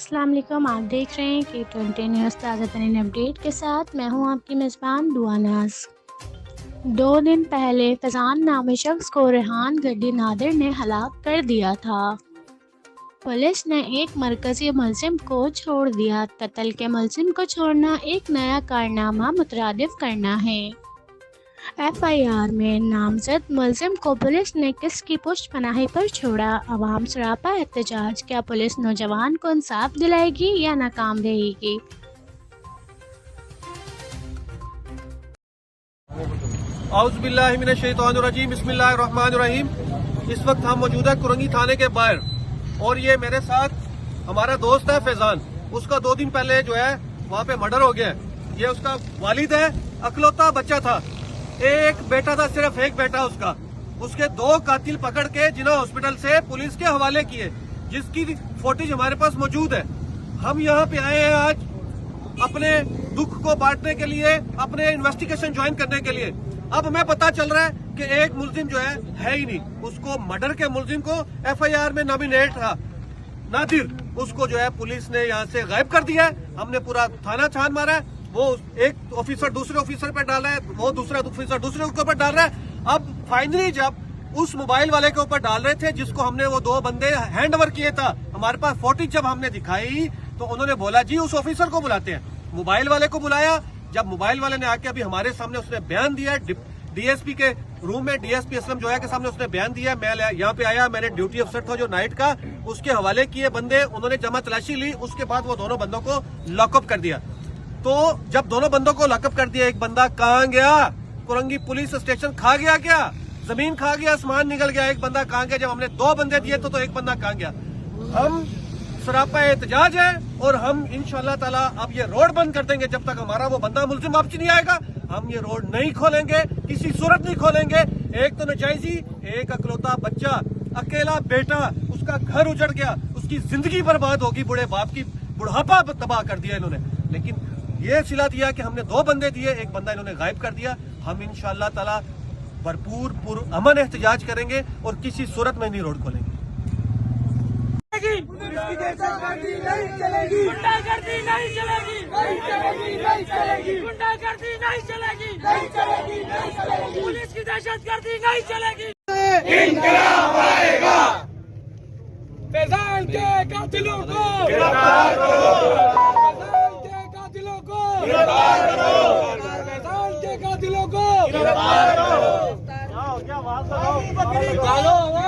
अस्सलाम वालेकुम। आप देख रहे हैं K20 न्यूज़ ताज़ा तरीन अपडेट के साथ। मैं हूं आपकी मेज़बान दुआ नाज। 2 दिन पहले फैज़ान नामी शख्स को रेहान गड्डी नादिर ने हलाक कर दिया था। पुलिस ने एक मरकज़ी मुलजिम को छोड़ दिया। कत्ल के मुलजिम को छोड़ना एक नया कारनामा मुतरादिफ करना है। FIR में नामजद मुलजिम को पुलिस ने किसकी पुष्टपनाही पर छोड़ा? अवाम सरापा एहतजाज। क्या पुलिस नौजवान को इंसाफ दिलाएगी या नाकाम रहेगी? औज़ुबिल्लाहिमिनश्शैतानिर्रजीम बिस्मिल्लाहिर्रहमानिर्रहीम। इस वक्त हम मौजूद है कुरंगी थाने के बाहर और ये मेरे साथ हमारा दोस्त है फैजान। उसका 2 दिन पहले जो है वहाँ पे मर्डर हो गया। ये उसका वालिद है, अकलौता बच्चा था, एक बेटा था, सिर्फ एक बेटा उसका। उसके 2 कातिल पकड़ के जिन्हें हॉस्पिटल से पुलिस के हवाले किए, जिसकी फुटेज हमारे पास मौजूद है। हम यहाँ पे आए हैं आज अपने दुख को बांटने के लिए, अपने इन्वेस्टिगेशन ज्वाइन करने के लिए। अब हमें पता चल रहा है कि एक मुलजिम जो है ही नहीं। उसको मर्डर के मुलजिम को FIR में नॉमिनेट था नादिर, उसको जो है पुलिस ने यहाँ से गायब कर दिया है। हमने पूरा थाना छान मारा है। वो एक ऑफिसर दूसरे ऑफिसर पर डाल रहा है, वो दूसरा ऑफिसर दूसरे के ऊपर डाल रहा है। अब फाइनली जब उस मोबाइल वाले के ऊपर डाल रहे थे जिसको हमने वो 2 बंदे हैंड ओवर किए था, हमारे पास फुटेज जब हमने दिखाई तो उन्होंने बोला जी उस ऑफिसर को बुलाते हैं। मोबाइल वाले को बुलाया। जब मोबाइल वाले ने आके अभी हमारे सामने उसने बयान दिया, DSP के रूम में DSP असलम जोया के सामने उसने बयान दिया। मैं यहाँ पे आया, मैंने ड्यूटी अफसर था जो नाइट का, उसके हवाले किए बंदे, उन्होंने जमा तलाशी ली। उसके बाद वो दोनों बंदों को लॉकअप कर दिया। तो जब दोनों बंदों को लॉकअप कर दिया, एक बंदा कहाँ गया? कुरंगी पुलिस स्टेशन खा गया क्या? जमीन खा गया, आसमान निकल गया। एक बंदा कहाँ गया? जब हमने 2 बंदे दिए तो एक बंदा कहाँ गया? हम सरापा एहतजाज है और हम इंशाल्लाह ताला अब ये रोड बंद कर देंगे जब तक हमारा वो बंदा मुलजिम वापस नहीं आएगा। हम ये रोड नहीं खोलेंगे, किसी सूरत नहीं खोलेंगे। एक तो नजायजी, एक अकलौता बच्चा, अकेला बेटा, उसका घर उजड़ गया, उसकी जिंदगी बर्बाद होगी, बूढ़े बाप की बुढ़ापा तबाह कर दिया इन्होंने। लेकिन ये सिला दिया कि हमने 2 बंदे दिए, एक बंदा इन्होंने गायब कर दिया। हम इंशाल्लाह ताला भरपूर अमन एहतजाज करेंगे और किसी सूरत में नहीं रोड खोलेंगे। पुलिस की दहशतगर्दी नहीं चलेगी, गुंडागर्दी नहीं चलेगी, नहीं चलेगी, नहीं चलेगी, गुंडागर्दी नहीं चलेगी, नहीं चलेगी, नहीं चलेगी, पुलिस की दहशतगर्दी नहीं चलेगी। इंकलाब आएगा। फैजान के कातिलों को गिरफ्तार करो, फैजान के कातिलों को गिरफ्तार करो, फैजान के कातिलों को गिरफ्तार करो। क्या बात है?